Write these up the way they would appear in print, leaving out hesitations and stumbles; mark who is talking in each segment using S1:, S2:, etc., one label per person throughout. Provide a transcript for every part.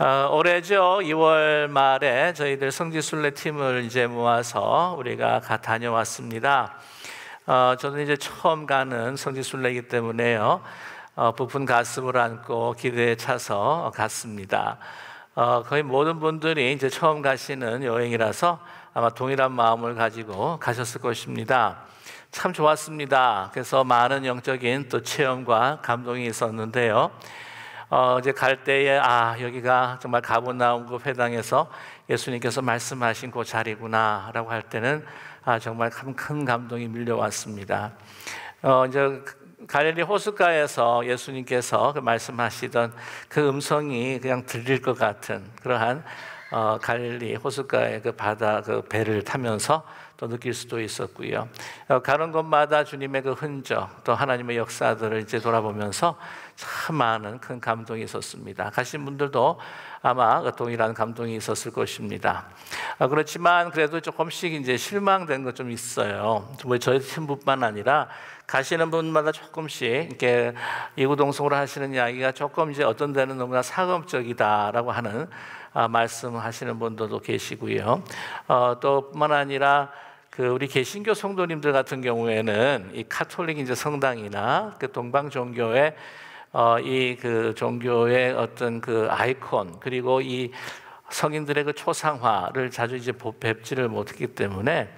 S1: 올해죠. 2월 말에 저희들 성지순례 팀을 이제 모아서 우리가 다녀왔습니다. 저는 이제 처음 가는 성지순례이기 때문에요. 부푼 가슴을 안고 기대에 차서 갔습니다. 거의 모든 분들이 이제 처음 가시는 여행이라서 아마 동일한 마음을 가지고 가셨을 것입니다. 참 좋았습니다. 그래서 많은 영적인 또 체험과 감동이 있었는데요. 이제 갈 때에 여기가 정말 가버나움급 회당에서 예수님께서 말씀하신 그 자리구나 라고 할 때는 정말 큰 감동이 밀려왔습니다. 이제 갈릴리 호숫가에서 예수님께서 그 말씀하시던 그 음성이 그냥 들릴 것 같은 그러한 갈릴리 호숫가의 그 바다 그 배를 타면서 또 느낄 수도 있었고요. 가는 곳마다 주님의 그 흔적, 또 하나님의 역사들을 이제 돌아보면서 참 많은 큰 감동이 있었습니다. 가신 분들도 아마 동일한 감동이 있었을 것입니다. 그렇지만 그래도 조금씩 이제 실망된 것 좀 있어요. 저희 팀뿐만 아니라 가시는 분마다 조금씩 이렇게 이구동성으로 하시는 이야기가 조금 이제 어떤 데는 너무나 사금적이다라고 하는 말씀하시는 분들도 계시고요. 또 뿐만 아니라 우리 개신교 성도님들 같은 경우에는 이 카톨릭 이제 성당이나 그 동방 종교의 이 그 종교의 어떤 그 아이콘 그리고 이 성인들의 그 초상화를 자주 이제 뵙지를 못했기 때문에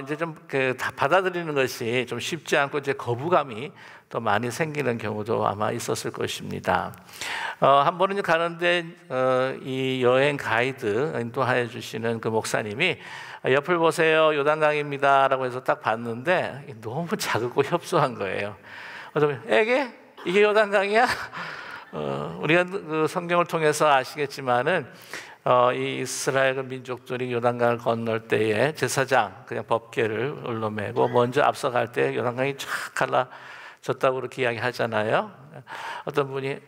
S1: 이제 좀 다 받아들이는 것이 좀 쉽지 않고 이제 거부감이 또 많이 생기는 경우도 아마 있었을 것입니다. 한 번은 가는데 이 여행 가이드 인도해 주시는 그 목사님이 옆을 보세요, 요단강입니다라고 해서 딱 봤는데 너무 작고 협소한 거예요. 애게 이게 요단강이야? 우리가 그 성경을 통해서 아시겠지만은 이 이스라엘 민족들이 요단강을 건널 때에 제사장 그냥 법궤를 올려매고 먼저 앞서갈 때 요단강이 쫙 갈라졌다고 그렇게 이야기하잖아요. 어떤 분이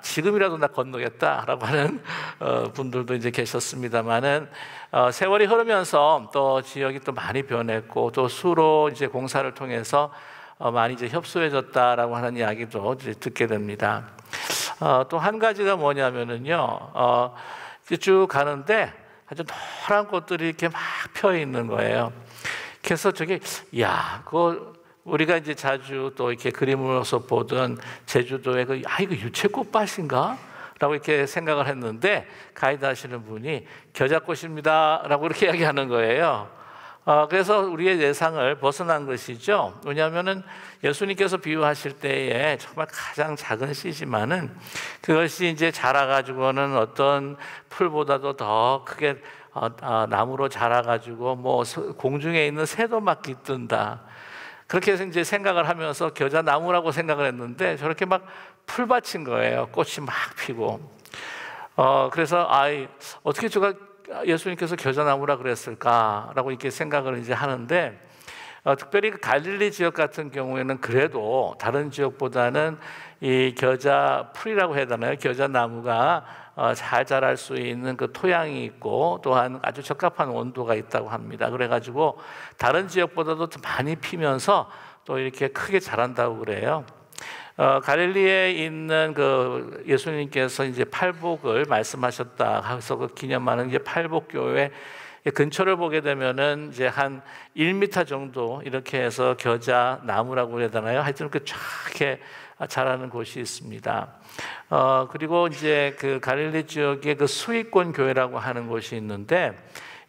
S1: 지금이라도 나 건너겠다라고 하는 분들도 이제 계셨습니다만은 세월이 흐르면서 또 지역이 또 많이 변했고 또 수로 이제 공사를 통해서 많이 이제 협소해졌다라고 하는 이야기도 이제 듣게 됩니다. 또 한 가지가 뭐냐면은요, 쭉 가는데 아주 노란 꽃들이 이렇게 막 펴 있는 거예요. 그래서 그거 우리가 이제 자주 또 이렇게 그림으로서 보던 제주도의 이거 유채꽃밭인가? 라고 이렇게 생각을 했는데 가이드 하시는 분이 겨자꽃입니다. 라고 이렇게 이야기하는 거예요. 그래서 우리의 예상을 벗어난 것이죠. 왜냐하면은 예수님께서 비유하실 때에 정말 가장 작은 씨지만은 그것이 이제 자라가지고는 어떤 풀보다도 더 크게 나무로 자라가지고 뭐 공중에 있는 새도 막 깃든다. 그렇게 해서 이제 생각을 하면서 겨자나무라고 생각을 했는데 저렇게 막 풀밭인 거예요. 꽃이 막 피고. 그래서 어떻게 예수님께서 겨자나무라 그랬을까라고 이렇게 생각을 이제 하는데 특별히 갈릴리 지역 같은 경우에는 그래도 다른 지역보다는 이 겨자 풀이라고 해야 되나요? 겨자나무가 잘 자랄 수 있는 그 토양이 있고 또한 아주 적합한 온도가 있다고 합니다. 그래가지고 다른 지역보다도 더 많이 피면서 또 이렇게 크게 자란다고 그래요. 갈릴리에 있는 그 예수님께서 이제 팔복을 말씀하셨다 해서 그 기념하는 이제 팔복교회 근처를 보게 되면은 이제 한 1m 정도 이렇게 해서 겨자 나무라고 해야 되나요? 하여튼 쫙 자라는 곳이 있습니다. 그리고 이제 그 갈릴리 지역에 그 수익권 교회라고 하는 곳이 있는데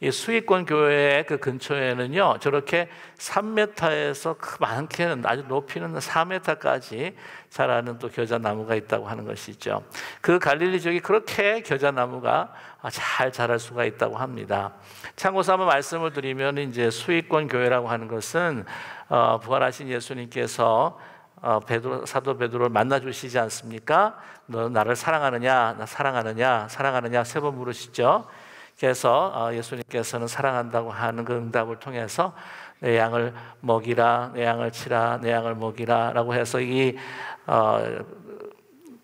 S1: 이 수익권 교회의 그 근처에는요 저렇게 3m에서 많게는 아주 높이는 4m까지 자라는 또 겨자나무가 있다고 하는 것이죠. 그 갈릴리 지역이 그렇게 겨자나무가 잘 자랄 수가 있다고 합니다. 참고서 한번 말씀을 드리면 이제 수익권 교회라고 하는 것은 부활하신 예수님께서 사도 베드로를 만나 주시지 않습니까? 너 나를 사랑하느냐, 나 사랑하느냐, 사랑하느냐 3번 물으시죠. 그래서 예수님께서는 사랑한다고 하는 그 응답을 통해서 내 양을 먹이라, 내 양을 치라, 내 양을 먹이라 라고 해서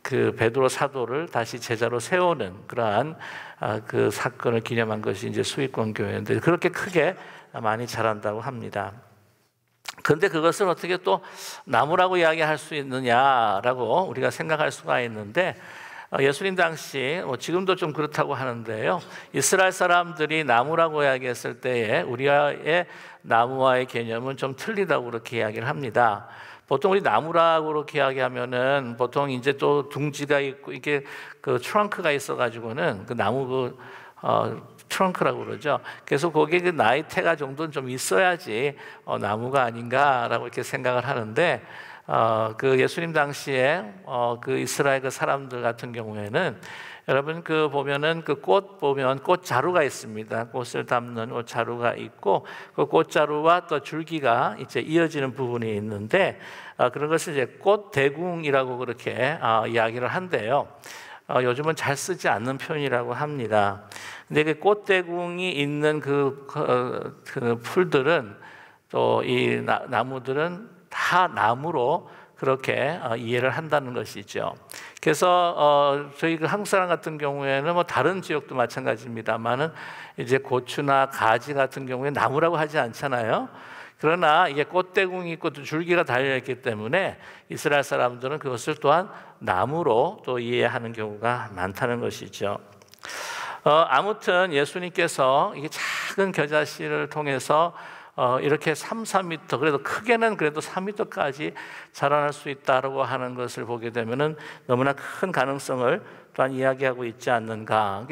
S1: 그 베드로 사도를 다시 제자로 세우는 그러한 그 사건을 기념한 것이 이제 수익권 교회인데 그렇게 크게 많이 자란다고 합니다. 그런데 그것을 어떻게 또 나무라고 이야기할 수 있느냐라고 우리가 생각할 수가 있는데 예수님 당시 지금도 좀 그렇다고 하는데요, 이스라엘 사람들이 나무라고 이야기했을 때에 우리의 나무와의 개념은 좀 틀리다고 그렇게 이야기를 합니다. 보통 우리 나무라고 그렇게 이야기하면은 보통 이제 또 둥지가 있고 이게 그 트렁크가 있어가지고는 그 나무 트렁크라고 그러죠. 그래서 거기에 그 나이테가 정도는 좀 있어야지 나무가 아닌가라고 이렇게 생각을 하는데, 그 예수님 당시에 그 이스라엘 그 사람들 같은 경우에는 여러분 그 보면은 그 꽃 보면 꽃자루가 있습니다. 꽃을 담는 꽃자루가 있고 그 꽃자루와 또 줄기가 이제 이어지는 부분이 있는데 그런 것을 이제 꽃대궁이라고 그렇게 이야기를 한대요. 요즘은 잘 쓰지 않는 표현이라고 합니다. 근데 그 꽃대궁이 있는 그 풀들은 또 이 나무들은 다 나무로 그렇게 이해를 한다는 것이죠. 그래서 저희 그 한국 사람 같은 경우에는 뭐 다른 지역도 마찬가지입니다만은 이제 고추나 가지 같은 경우에 나무라고 하지 않잖아요. 그러나 이게 꽃대궁이 있고 또 줄기가 달려 있기 때문에 이스라엘 사람들은 그것을 또한 나무로 또 이해하는 경우가 많다는 것이죠. 아무튼 예수님께서 이게 작은 겨자씨를 통해서 이렇게 4m, 그래도 크게는 그래도 4m까지 자라날 수 있다고 하는 것을 보게 되면은 너무나 큰 가능성을 또한 이야기하고 있지 않는가.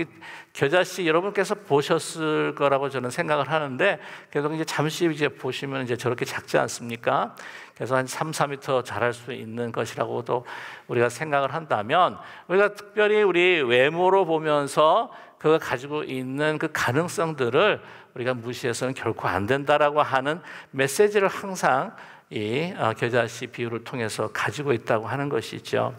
S1: 겨자씨 여러분께서 보셨을 거라고 저는 생각을 하는데, 그래도 이제 잠시 이제 보시면 이제 저렇게 작지 않습니까? 그래서 한 3, 4m 자랄 수 있는 것이라고도 우리가 생각을 한다면, 우리가 특별히 우리 외모로 보면서 그가 가지고 있는 그 가능성들을 우리가 무시해서는 결코 안 된다라고 하는 메시지를 항상 이 겨자씨 비유를 통해서 가지고 있다고 하는 것이죠.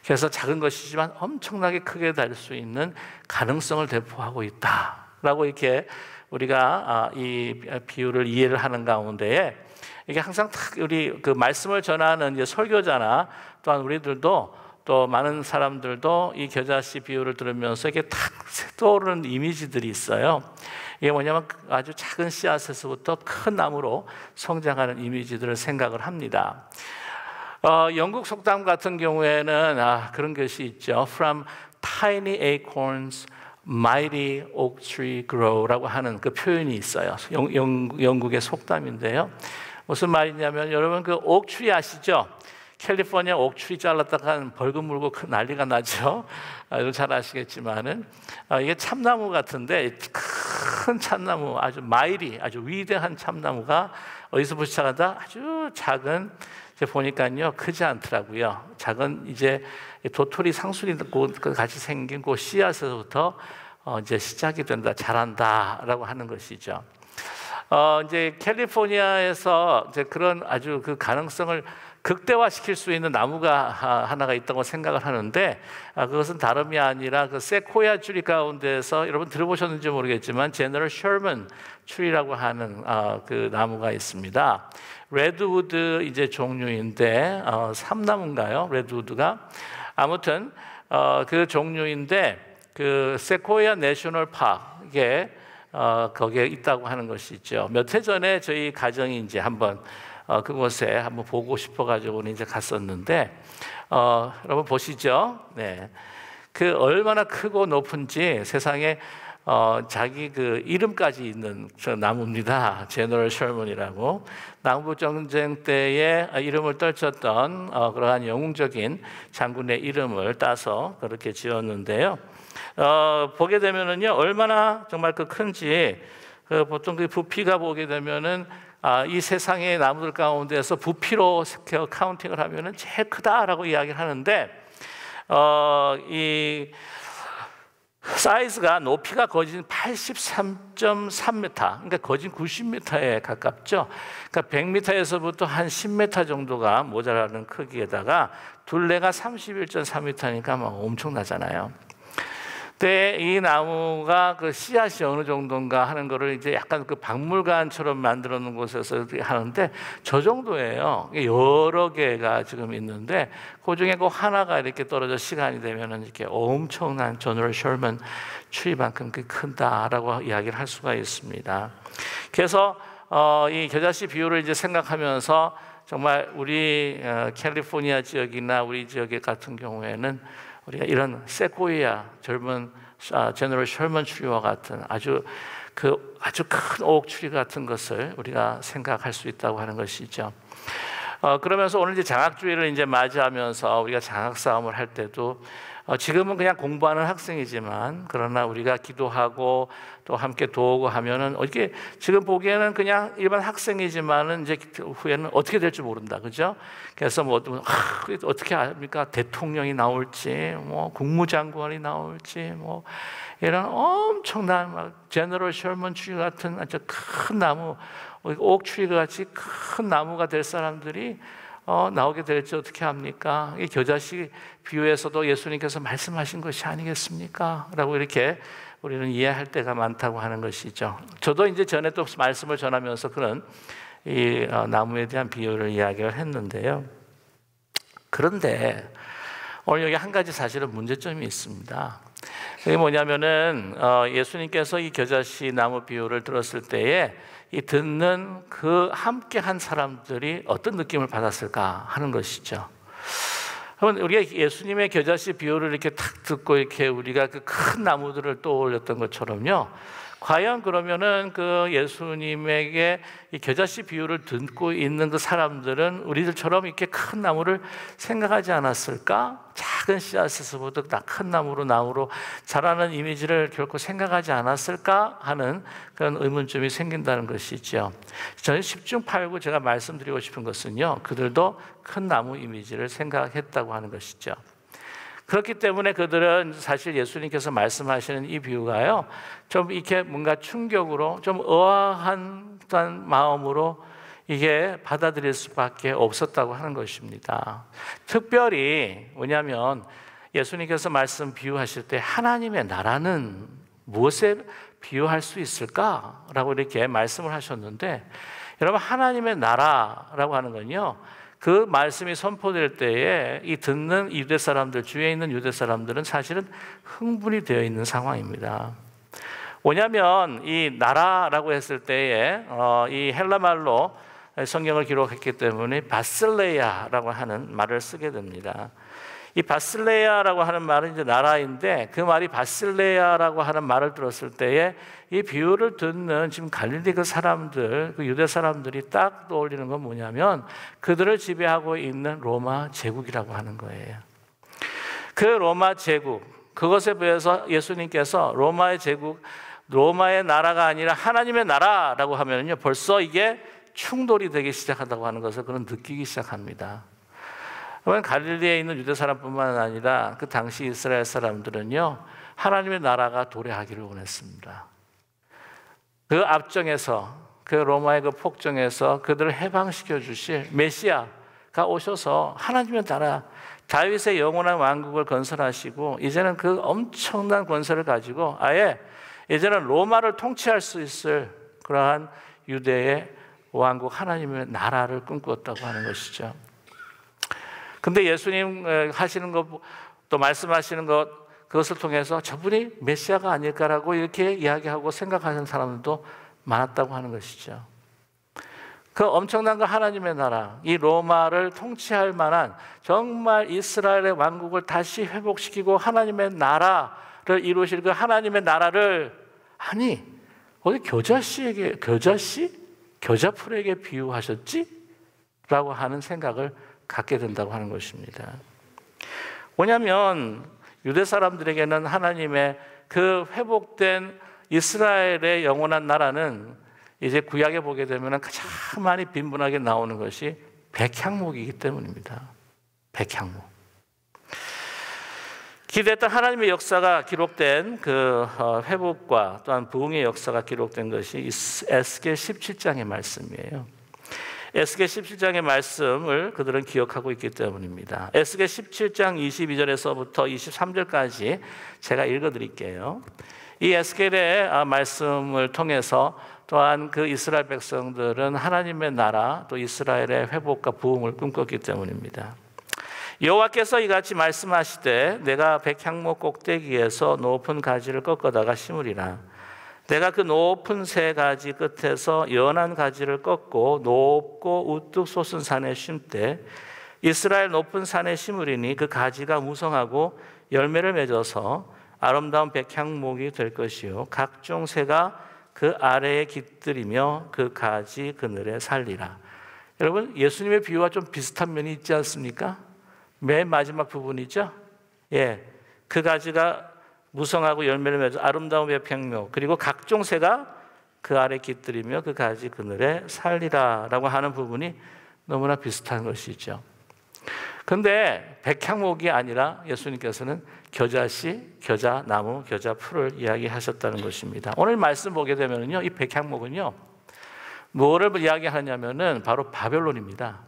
S1: 그래서 작은 것이지만 엄청나게 크게 달 수 있는 가능성을 대표하고 있다라고 이렇게 우리가 이 비유를 이해를 하는 가운데에 이게 항상 우리 그 말씀을 전하는 이제 설교자나 또한 우리들도 또 많은 사람들도 이 겨자씨 비유를 들으면서 이게 탁 떠오르는 이미지들이 있어요. 이게 뭐냐면 아주 작은 씨앗에서부터 큰 나무로 성장하는 이미지들을 생각을 합니다. 영국 속담 같은 경우에는 그런 것이 있죠. From tiny acorns, mighty oak tree grow라고 하는 그 표현이 있어요. 영국의 속담인데요. 무슨 말이냐면 여러분 그 옥트리 아시죠? 캘리포니아 옥트리 잘랐다가 벌금 물고 난리가 나죠. 여러분 잘 아시겠지만은 이게 참나무 같은데 큰 참나무, 아주 마일이 아주 위대한 참나무가 어디서부터 시작한다? 아주 작은, 보니까요 크지 않더라고요. 작은 이제 도토리 상순이 같이 생긴 그 씨앗에서부터 이제 시작이 된다, 자란다라고 하는 것이죠. 이제 캘리포니아에서 이제 그런 아주 그 가능성을 극대화시킬 수 있는 나무가 하나가 있다고 생각을 하는데, 그것은 다름이 아니라 그 세코야 추리 가운데서 여러분 들어보셨는지 모르겠지만 제너럴 셔먼 추리라고 하는 그 나무가 있습니다. 레드우드 이제 종류인데 삼나무인가요? 레드우드가 아무튼 그 종류인데 그 세코야 내셔널 파크에 거기에 있다고 하는 것이죠. 몇 해 전에 저희 가정이 이제 한번 그곳에 한번 보고 싶어가지고 이제 갔었는데, 여러분 보시죠. 네, 그 얼마나 크고 높은지 세상에 자기 그 이름까지 있는 저 나무입니다. 제너럴 셔먼이라고. 남북 전쟁 때에 이름을 떨쳤던 그러한 영웅적인 장군의 이름을 따서 그렇게 지었는데요. 보게 되면은요 얼마나 정말 그 큰지, 보통 그 부피가 보게 되면은 이 세상의 나무들 가운데서 부피로 카운팅을 하면은 제일 크다라고 이야기를 하는데, 이 사이즈가 높이가 거진 83.3m, 그러니까 거진 90m에 가깝죠. 그러니까 100m에서부터 한 10m 정도가 모자라는 크기에다가 둘레가 31.3m니까 막 엄청나잖아요. 근데 이 나무가 그 씨앗이 어느 정도인가 하는 거를 이제 약간 그 박물관처럼 만들어 놓은 곳에서 하는데 저 정도예요. 여러 개가 지금 있는데 그 중에 그 하나가 이렇게 떨어져 시간이 되면은 이렇게 엄청난 제너럴 셔먼 추리만큼 큰다라고 이야기를 할 수가 있습니다. 그래서 이 겨자씨 비유를 이제 생각하면서 정말 우리 캘리포니아 지역이나 우리 지역 같은 경우에는 우리가 이런 세코이아 젊은 제너럴 셜먼 추리와 같은 아주 큰 오악 추리 같은 것을 우리가 생각할 수 있다고 하는 것이죠. 그러면서 오늘 이제 장학주일을 이제 맞이하면서 우리가 장학 싸움을 할 때도 지금은 그냥 공부하는 학생이지만 그러나 우리가 기도하고 또 함께 도우고 하면은 이게 지금 보기에는 그냥 일반 학생이지만은 이제 후에는 어떻게 될지 모른다, 그죠? 그래서 뭐 어떻게 합니까? 대통령이 나올지, 뭐 국무장관이 나올지, 뭐 이런 엄청난 막 제너럴 셜먼 추리 같은 아주 큰 나무, 옥 추리 같이 큰 나무가 될 사람들이 나오게 될지 어떻게 합니까? 이 겨자씨 비유에서도 예수님께서 말씀하신 것이 아니겠습니까? 라고 이렇게 우리는 이해할 때가 많다고 하는 것이죠. 저도 이제 전에 또 말씀을 전하면서 그런 이 나무에 대한 비유를 이야기를 했는데요. 그런데 오늘 여기 한 가지 사실은 문제점이 있습니다. 그게 뭐냐면은 예수님께서 이 겨자씨 나무 비유를 들었을 때에 이 듣는 그 함께 한 사람들이 어떤 느낌을 받았을까 하는 것이죠. 그러면 우리가 예수님의 겨자씨 비유를 이렇게 탁 듣고 이렇게 우리가 그 큰 나무들을 떠올렸던 것처럼요. 과연 그러면은 그 예수님에게 이 겨자씨 비유를 듣고 있는 그 사람들은 우리들처럼 이렇게 큰 나무를 생각하지 않았을까? 작은 씨앗에서부터 큰 나무로 자라는 이미지를 결코 생각하지 않았을까 하는 그런 의문점이 생긴다는 것이죠. 저는 10중 8구 제가 말씀드리고 싶은 것은요, 그들도 큰 나무 이미지를 생각했다고 하는 것이죠. 그렇기 때문에 그들은 사실 예수님께서 말씀하시는 이 비유가요, 좀 이렇게 뭔가 충격으로 좀 의아한 마음으로 이게 받아들일 수밖에 없었다고 하는 것입니다. 특별히 뭐냐면 예수님께서 비유하실 때 하나님의 나라는 무엇에 비유할 수 있을까라고 이렇게 말씀을 하셨는데, 여러분 하나님의 나라라고 하는 건요, 그 말씀이 선포될 때에 이 듣는 유대 사람들, 주위에 있는 유대 사람들은 사실은 흥분이 되어 있는 상황입니다. 뭐냐면 이 나라라고 했을 때에 이 헬라 말로 성경을 기록했기 때문에 바실레야라고 하는 말을 쓰게 됩니다. 이 바실레야라고 하는 말은 이제 나라인데, 그 말이 바실레야라고 하는 말을 들었을 때에 이 비유를 듣는 지금 갈릴리 그 사람들, 그 유대 사람들이 딱 떠올리는 건 뭐냐면 그들을 지배하고 있는 로마 제국이라고 하는 거예요. 그 로마 제국, 그것에 비해서 예수님께서 로마의 제국, 로마의 나라가 아니라 하나님의 나라라고 하면요, 벌써 이게 충돌이 되기 시작한다고 하는 것을 그는 느끼기 시작합니다. 그러면 갈릴리에 있는 유대 사람뿐만 아니라 그 당시 이스라엘 사람들은요, 하나님의 나라가 도래하기를 원했습니다. 그 압정에서, 그 로마의 그 폭정에서 그들을 해방시켜 주실 메시아가 오셔서 하나님의 나라, 다윗의 영원한 왕국을 건설하시고 이제는 그 엄청난 권세를 가지고 아예 이제는 로마를 통치할 수 있을 그러한 유대의 왕국, 하나님의 나라를 꿈꾸었다고 하는 것이죠. 근데 예수님 하시는 것, 또 말씀하시는 것, 그것을 통해서 저분이 메시아가 아닐까라고 이렇게 이야기하고 생각하는 사람들도 많았다고 하는 것이죠. 그 엄청난 그 하나님의 나라, 이 로마를 통치할 만한 정말 이스라엘의 왕국을 다시 회복시키고 하나님의 나라를 이루실 그 하나님의 나라를, 아니 어디 겨자풀에게 비유하셨지? 라고 하는 생각을 갖게 된다고 하는 것입니다. 뭐냐면 유대 사람들에게는 하나님의 그 회복된 이스라엘의 영원한 나라는 이제 구약에 보게 되면 가장 많이 빈번하게 나오는 것이 백향목이기 때문입니다. 백향목. 기대했던 하나님의 역사가 기록된 그 회복과 또한 부흥의 역사가 기록된 것이 에스겔 17장의 말씀이에요. 에스겔 17장의 말씀을 그들은 기억하고 있기 때문입니다. 에스겔 17장 22절에서부터 23절까지 제가 읽어드릴게요. 이 에스겔의 말씀을 통해서 또한 그 이스라엘 백성들은 하나님의 나라, 또 이스라엘의 회복과 부흥을 꿈꿨기 때문입니다. 여호와께서 이같이 말씀하시되 내가 백향목 꼭대기에서 높은 가지를 꺾어다가 심으리라. 내가 그 높은 새 가지 끝에서 연한 가지를 꺾고 높고 우뚝 솟은 산에 심되 이스라엘 높은 산에 심으리니 그 가지가 무성하고 열매를 맺어서 아름다운 백향목이 될 것이요 각종 새가 그 아래에 깃들이며 그 가지 그늘에 살리라. 여러분, 예수님의 비유와 좀 비슷한 면이 있지 않습니까? 맨 마지막 부분이죠. 예, 그 가지가 무성하고 열매를 맺어 아름다운 백향목, 그리고 각종 새가 그 아래 깃들이며 그 가지 그늘에 살리라라고 하는 부분이 너무나 비슷한 것이죠. 그런데 백향목이 아니라 예수님께서는 겨자씨, 겨자나무, 겨자풀을 이야기하셨다는 것입니다. 오늘 말씀 보게 되면요, 이 백향목은요, 뭐를 이야기하냐면은 바로 바벨론입니다.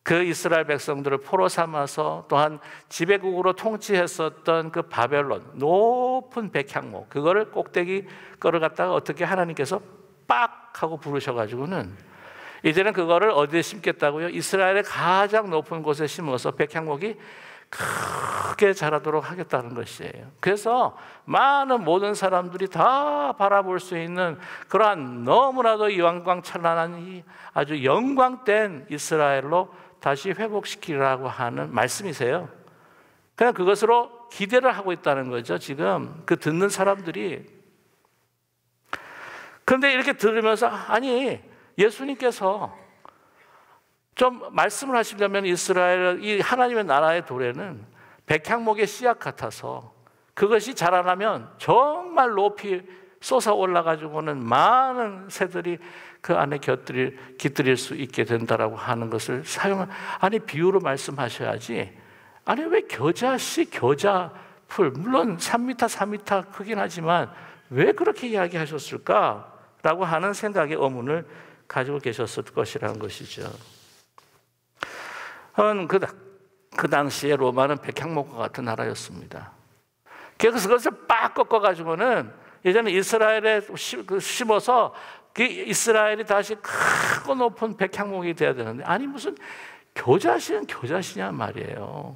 S1: 그 이스라엘 백성들을 포로 삼아서 또한 지배국으로 통치했었던 그 바벨론, 높은 백향목, 그거를 꼭대기 거를 갖다가 어떻게 하나님께서 빡 하고 부르셔가지고는 이제는 그거를 어디에 심겠다고요? 이스라엘의 가장 높은 곳에 심어서 백향목이 크게 자라도록 하겠다는 것이에요. 그래서 많은 모든 사람들이 다 바라볼 수 있는 그러한 너무나도 영광찬란한 이 아주 영광된 이스라엘로 다시 회복시키라고 하는 말씀이세요. 그냥 그것으로 기대를 하고 있다는 거죠, 지금 그 듣는 사람들이. 그런데 이렇게 들으면서 아니, 예수님께서 좀 말씀을 하시려면 이스라엘, 이 하나님의 나라의 도래는 백향목의 씨앗 같아서 그것이 자라나면 정말 높이 솟아 올라가지고는 많은 새들이 그 안에 깃들일 수 있게 된다라고 하는 것을 아니, 비유로 말씀하셔야지. 아니, 왜 겨자씨, 겨자풀, 물론 3m, 4m 크긴 하지만 왜 그렇게 이야기하셨을까라고 하는 생각의 의문을 가지고 계셨을 것이라는 것이죠. 그 당시에 로마는 백향목과 같은 나라였습니다. 그래서 그것을 빡 꺾어가지고는 예전에 이스라엘에 심어서 그 이스라엘이 다시 크고 높은 백향목이 되어야 되는데, 아니 무슨 겨자씨는 겨자씨냐 말이에요.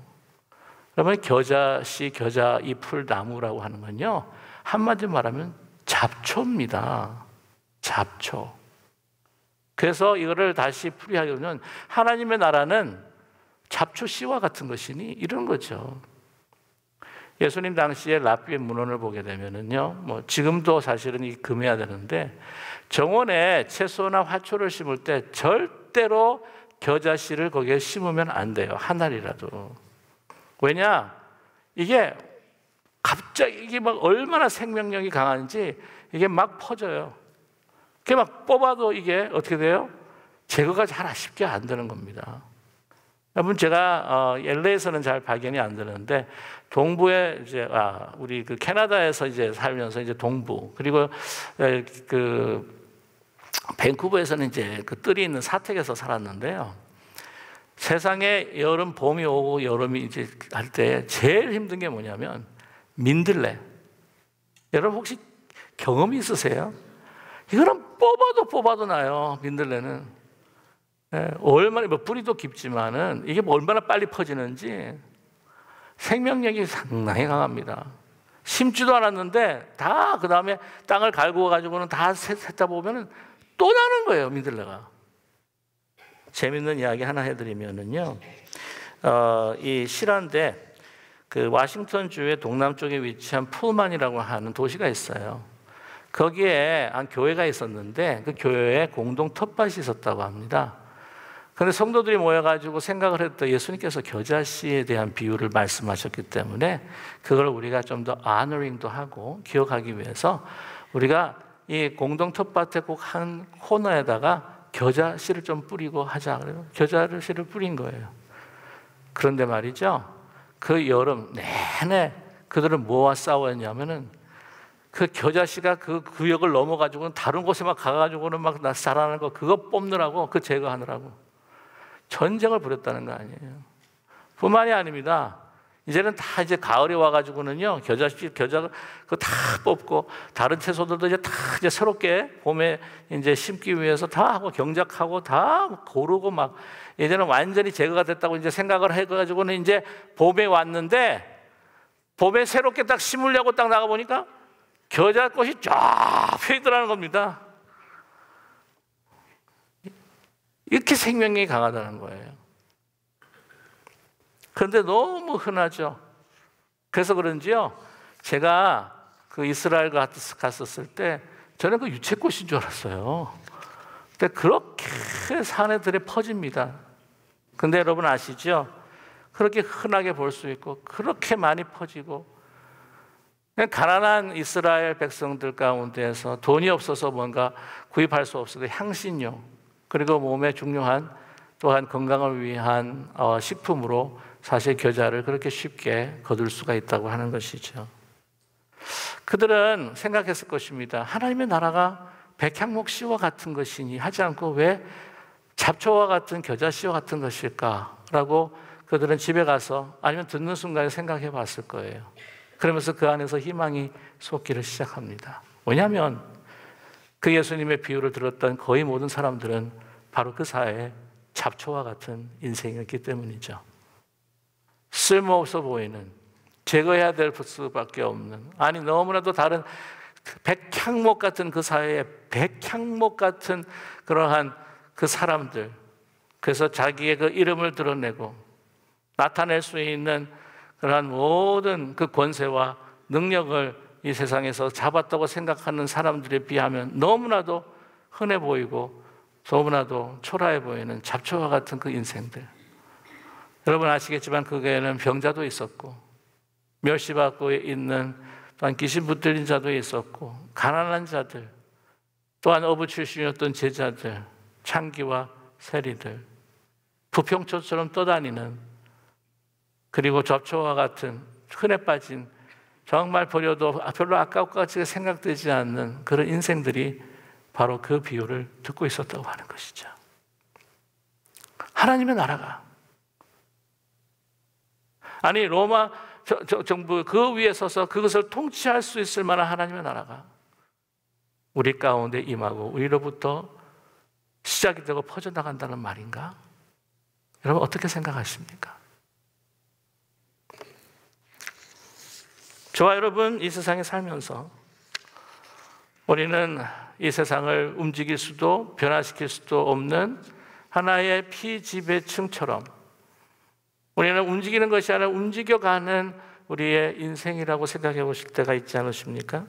S1: 그러면 겨자씨, 겨자 이 풀나무라고 하는 건요, 한마디로 말하면 잡초입니다. 잡초. 그래서 이거를 다시 풀이하게 되면 하나님의 나라는 잡초 씨와 같은 것이니 이런 거죠. 예수님 당시에 랍비의 문헌을 보게 되면은요, 뭐 지금도 사실은 이 금해야 되는데 정원에 채소나 화초를 심을 때 절대로 겨자씨를 거기에 심으면 안 돼요. 한 알이라도. 왜냐? 이게 갑자기 이게 막 얼마나 생명력이 강한지 이게 막 퍼져요. 그게 막 뽑아도 이게 어떻게 돼요? 제거가 잘 쉽게 안 되는 겁니다. 여러분, 제가 LA에서는 잘 발견이 안 되는데 동부에 이제 우리 그 캐나다에서 이제 살면서 이제 동부, 그리고 그 밴쿠버에서는 이제 그 뜰이 있는 사택에서 살았는데요. 세상에 여름, 봄이 오고 여름이 이제 할 때 제일 힘든 게 뭐냐면 민들레. 여러분 혹시 경험이 있으세요? 이거는 뽑아도 나요, 민들레는. 얼마나, 뭐 뿌리도 깊지만은 이게 뭐 얼마나 빨리 퍼지는지 생명력이 상당히 강합니다. 심지도 않았는데 다 그 다음에 땅을 갈구어 가지고는 다 샜다 보면은 또 나는 거예요, 민들레가. 재밌는 이야기 하나 해드리면은요, 이 실화인데 그 워싱턴 주의 동남쪽에 위치한 풀만이라고 하는 도시가 있어요. 거기에 한 교회가 있었는데 그 교회에 공동 텃밭이 있었다고 합니다. 그런데 성도들이 모여가지고 생각을 했더 예수님께서 겨자씨에 대한 비유를 말씀하셨기 때문에 그걸 우리가 좀 더 honoring도 하고 기억하기 위해서 우리가 이 공동 텃밭의 꼭 한 코너에다가 겨자씨를 좀 뿌리고 하자. 그래요. 겨자씨를 뿌린 거예요. 그런데 말이죠, 그 여름 내내 그들은 뭐와 싸웠냐면은 그 겨자씨가 그 구역을 넘어가지고는 다른 곳에 막 가가지고는 막 자라는 거 그거 뽑느라고, 그 제거하느라고 전쟁을 벌였다는 거 아니에요. 뿐만이 아닙니다. 이제는 다 이제 가을이 와가지고는요, 겨자 그거 다 뽑고 다른 채소들도 이제 다 이제 새롭게 봄에 이제 심기 위해서 다 하고 경작하고 다 고르고 막 이제는 완전히 제거가 됐다고 이제 생각을 해가지고는 이제 봄에 왔는데 봄에 새롭게 딱 심으려고 딱 나가 보니까 겨자꽃이 쫙 펴있더라는 겁니다. 이렇게 생명력이 강하다는 거예요. 그런데 너무 흔하죠. 그래서 그런지요, 제가 그 이스라엘 갔었을 때 저는 그 유채꽃인 줄 알았어요. 근데 그렇게 사내들에 퍼집니다. 근데 여러분 아시죠? 그렇게 흔하게 볼 수 있고 그렇게 많이 퍼지고, 가난한 이스라엘 백성들 가운데에서 돈이 없어서 뭔가 구입할 수 없어도 향신료, 그리고 몸에 중요한 또한 건강을 위한 식품으로 사실 겨자를 그렇게 쉽게 거둘 수가 있다고 하는 것이죠. 그들은 생각했을 것입니다. 하나님의 나라가 백향목 씨와 같은 것이니 하지 않고 왜 잡초와 같은 겨자 씨와 같은 것일까라고 그들은 집에 가서 아니면 듣는 순간에 생각해 봤을 거예요. 그러면서 그 안에서 희망이 솟기를 시작합니다. 왜냐하면 그 예수님의 비유를 들었던 거의 모든 사람들은 바로 그 사회에 잡초와 같은 인생이었기 때문이죠. 쓸모없어 보이는, 제거해야 될 수밖에 없는, 아니 너무나도 다른 백향목 같은 그 사회에 백향목 같은 그러한 그 사람들, 그래서 자기의 그 이름을 드러내고 나타낼 수 있는 그러한 모든 그 권세와 능력을 이 세상에서 잡았다고 생각하는 사람들에 비하면 너무나도 흔해 보이고 너무나도 초라해 보이는 잡초와 같은 그 인생들. 여러분 아시겠지만 그게는 병자도 있었고 멸시받고 있는 또한 귀신 붙들린 자도 있었고 가난한 자들, 또한 어부 출신이었던 제자들, 창기와 세리들, 부평초처럼 떠다니는, 그리고 잡초와 같은 흔해 빠진, 정말 버려도 별로 아까울 것 같이 생각되지 않는 그런 인생들이 바로 그 비유를 듣고 있었다고 하는 것이죠. 하나님의 나라가, 아니 로마 정부 그 위에 서서 그것을 통치할 수 있을 만한 하나님의 나라가 우리 가운데 임하고 우리로부터 시작이 되고 퍼져나간다는 말인가? 여러분 어떻게 생각하십니까? 저와 여러분 이 세상에 살면서 우리는 이 세상을 움직일 수도 변화시킬 수도 없는 하나의 피지배층처럼 우리는 움직이는 것이 아니라 움직여가는 우리의 인생이라고 생각해 보실 때가 있지 않으십니까?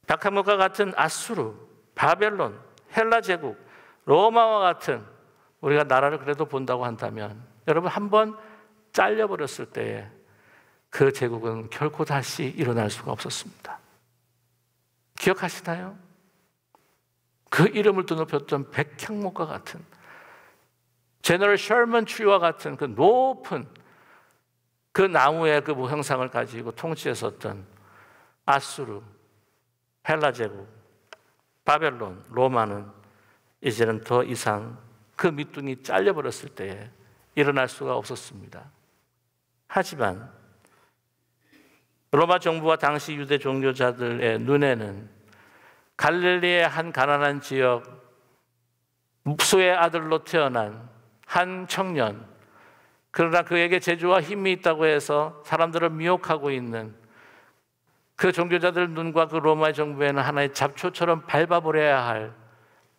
S1: 백향목과 같은 아수르, 바벨론, 헬라 제국, 로마와 같은 우리가 나라를 그래도 본다고 한다면 여러분 한번 잘려버렸을 때에 그 제국은 결코 다시 일어날 수가 없었습니다. 기억하시나요? 그 이름을 드높였던 백향목과 같은, 제너럴 셔먼 트리와 같은 그 높은 그 나무의 그 모형상을 가지고 통치했었던 아수르, 헬라 제국, 바벨론, 로마는 이제는 더 이상 그 밑둥이 잘려버렸을 때에 일어날 수가 없었습니다. 하지만 로마 정부와 당시 유대 종교자들의 눈에는 갈릴리의 한 가난한 지역, 묵소의 아들로 태어난 한 청년, 그러나 그에게 재주와 힘이 있다고 해서 사람들을 미혹하고 있는 그 종교자들 눈과 그 로마 정부에는 하나의 잡초처럼 밟아버려야 할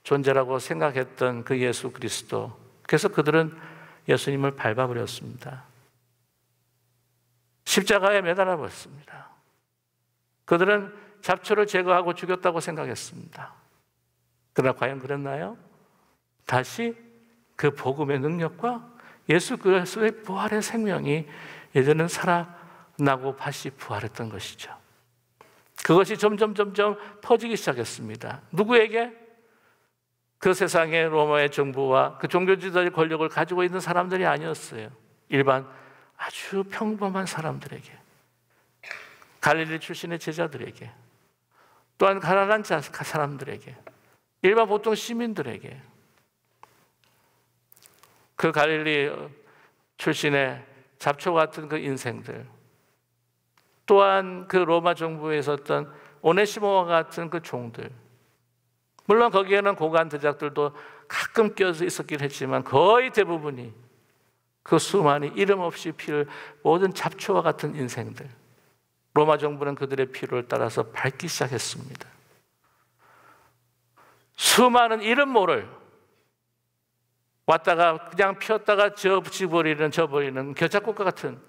S1: 존재라고 생각했던 그 예수 그리스도. 그래서 그들은 예수님을 밟아버렸습니다. 십자가에 매달아 버렸습니다. 그들은 잡초를 제거하고 죽였다고 생각했습니다. 그러나 과연 그랬나요? 다시 그 복음의 능력과 예수 그리스도의 부활의 생명이 이제는 살아나고 다시 부활했던 것이죠. 그것이 점점 퍼지기 시작했습니다. 누구에게? 그 세상의 로마의 정부와 그 종교지도의 권력을 가지고 있는 사람들이 아니었어요. 일반 아주 평범한 사람들에게, 갈릴리 출신의 제자들에게, 또한 가난한 사람들에게, 일반 보통 시민들에게, 그 갈릴리 출신의 잡초 같은 그 인생들, 또한 그 로마 정부에 있었던 오네시모와 같은 그 종들, 물론 거기에는 고관 대작들도 가끔 껴서 있었긴 했지만 거의 대부분이 그 수많은 이름 없이 피를 모든 잡초와 같은 인생들, 로마 정부는 그들의 피를 따라서 밟기 시작했습니다. 수많은 이름 모를 왔다가 그냥 피었다가 저버리는 겨자꽃과 같은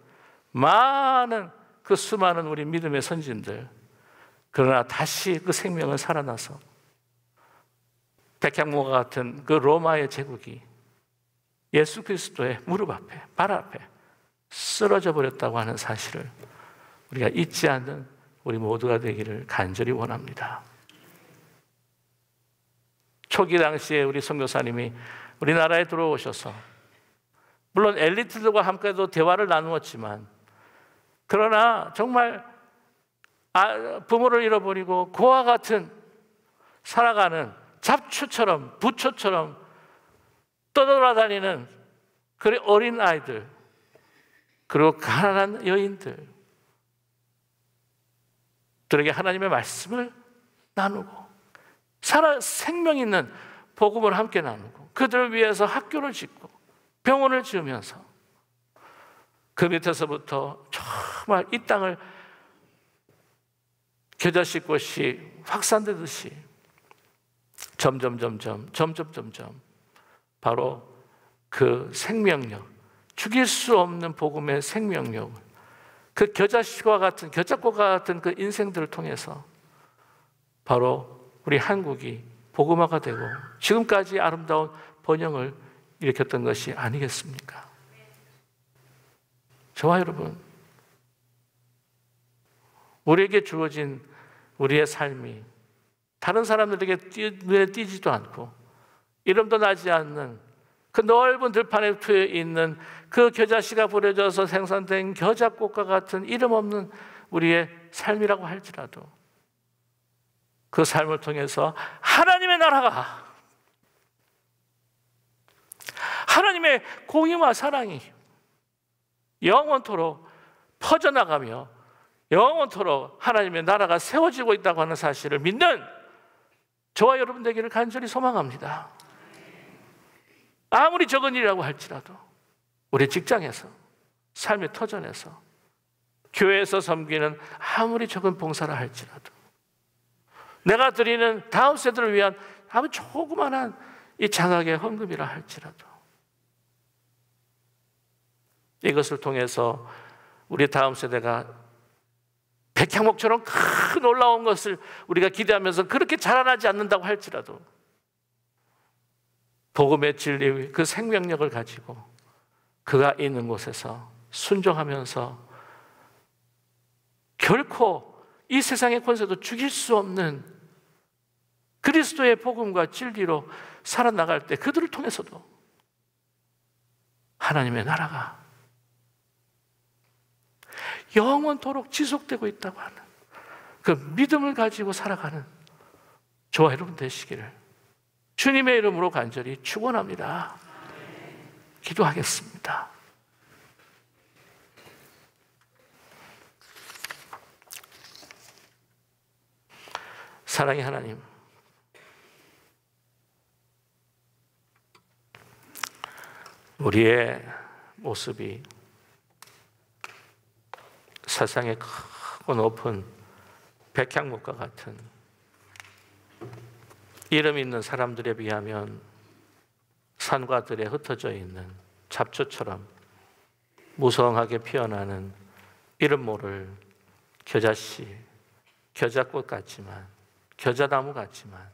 S1: 많은 그 수많은 우리 믿음의 선진들, 그러나 다시 그 생명은 살아나서 백향목과 같은 그 로마의 제국이 예수 그리스도의 무릎 앞에, 발 앞에 쓰러져 버렸다고 하는 사실을 우리가 잊지 않는 우리 모두가 되기를 간절히 원합니다. 초기 당시에 우리 선교사님이 우리나라에 들어오셔서 물론 엘리트들과 함께도 대화를 나누었지만, 그러나 정말 부모를 잃어버리고 고아 같은 살아가는 잡초처럼 부초처럼 떠돌아다니는 그 어린 아이들, 그리고 가난한 여인들, 들에게 하나님의 말씀을 나누고 생명 있는 복음을 함께 나누고 그들을 위해서 학교를 짓고 병원을 지으면서 그 밑에서부터 정말 이 땅을 겨자씨 꽃이 확산되듯이 점점 바로 그 생명력, 죽일 수 없는 복음의 생명력을 그 겨자씨와 같은, 겨자꽃과 같은 그 인생들을 통해서 바로 우리 한국이 복음화가 되고 지금까지 아름다운 번영을 일으켰던 것이 아니겠습니까? 저와 여러분, 우리에게 주어진 우리의 삶이 다른 사람들에게 눈에 띄지도 않고 이름도 나지 않는 그 넓은 들판에 트여 있는 그 겨자씨가 버려져서 생산된 겨자꽃과 같은 이름 없는 우리의 삶이라고 할지라도 그 삶을 통해서 하나님의 나라가, 하나님의 공의와 사랑이 영원토록 퍼져나가며 영원토록 하나님의 나라가 세워지고 있다고 하는 사실을 믿는 저와 여러분 되기를 간절히 소망합니다. 아무리 적은 일이라고 할지라도 우리 직장에서, 삶의 터전에서, 교회에서 섬기는 아무리 적은 봉사라 할지라도, 내가 드리는 다음 세대를 위한 아무 조그만한 이 장학의 헌금이라 할지라도 이것을 통해서 우리 다음 세대가 백향목처럼 큰 놀라운 것을 우리가 기대하면서 그렇게 자라나지 않는다고 할지라도 복음의 진리의 그 생명력을 가지고 그가 있는 곳에서 순종하면서 결코 이 세상의 권세도 죽일 수 없는 그리스도의 복음과 진리로 살아나갈 때 그들을 통해서도 하나님의 나라가 영원토록 지속되고 있다고 하는 그 믿음을 가지고 살아가는 저와 여러분 되시기를 주님의 이름으로 간절히 축원합니다. 기도하겠습니다. 사랑의 하나님, 우리의 모습이 세상의 크고 높은 백향목과 같은 이름 있는 사람들에 비하면 산과 들에 흩어져 있는 잡초처럼 무성하게 피어나는 이름 모를 겨자씨, 겨자꽃 같지만, 겨자나무 같지만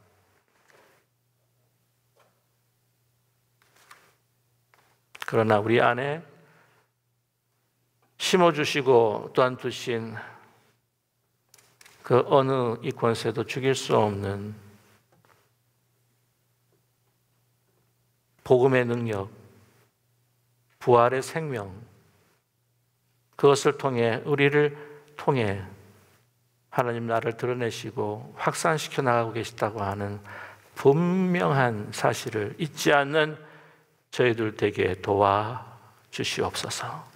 S1: 그러나 우리 안에 심어주시고 또한 두신 그 어느 이 권세도 죽일 수 없는 복음의 능력, 부활의 생명, 그것을 통해 우리를 통해 하나님 나라를 드러내시고 확산시켜 나가고 계시다고 하는 분명한 사실을 잊지 않는 저희들 되게 도와주시옵소서.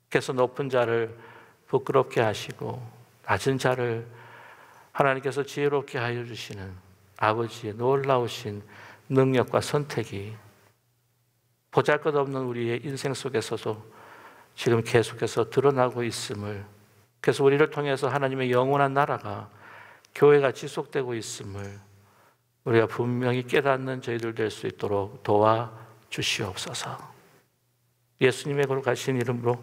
S1: 그래서 높은 자를 부끄럽게 하시고 낮은 자를 하나님께서 지혜롭게 하여 주시는 아버지의 놀라우신 능력과 선택이 보잘것없는 우리의 인생 속에서도 지금 계속해서 드러나고 있음을, 그래서 우리를 통해서 하나님의 영원한 나라가, 교회가 지속되고 있음을 우리가 분명히 깨닫는 저희들 될 수 있도록 도와주시옵소서. 예수님의 거룩하신 이름으로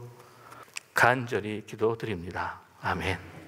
S1: 간절히 기도드립니다. 아멘.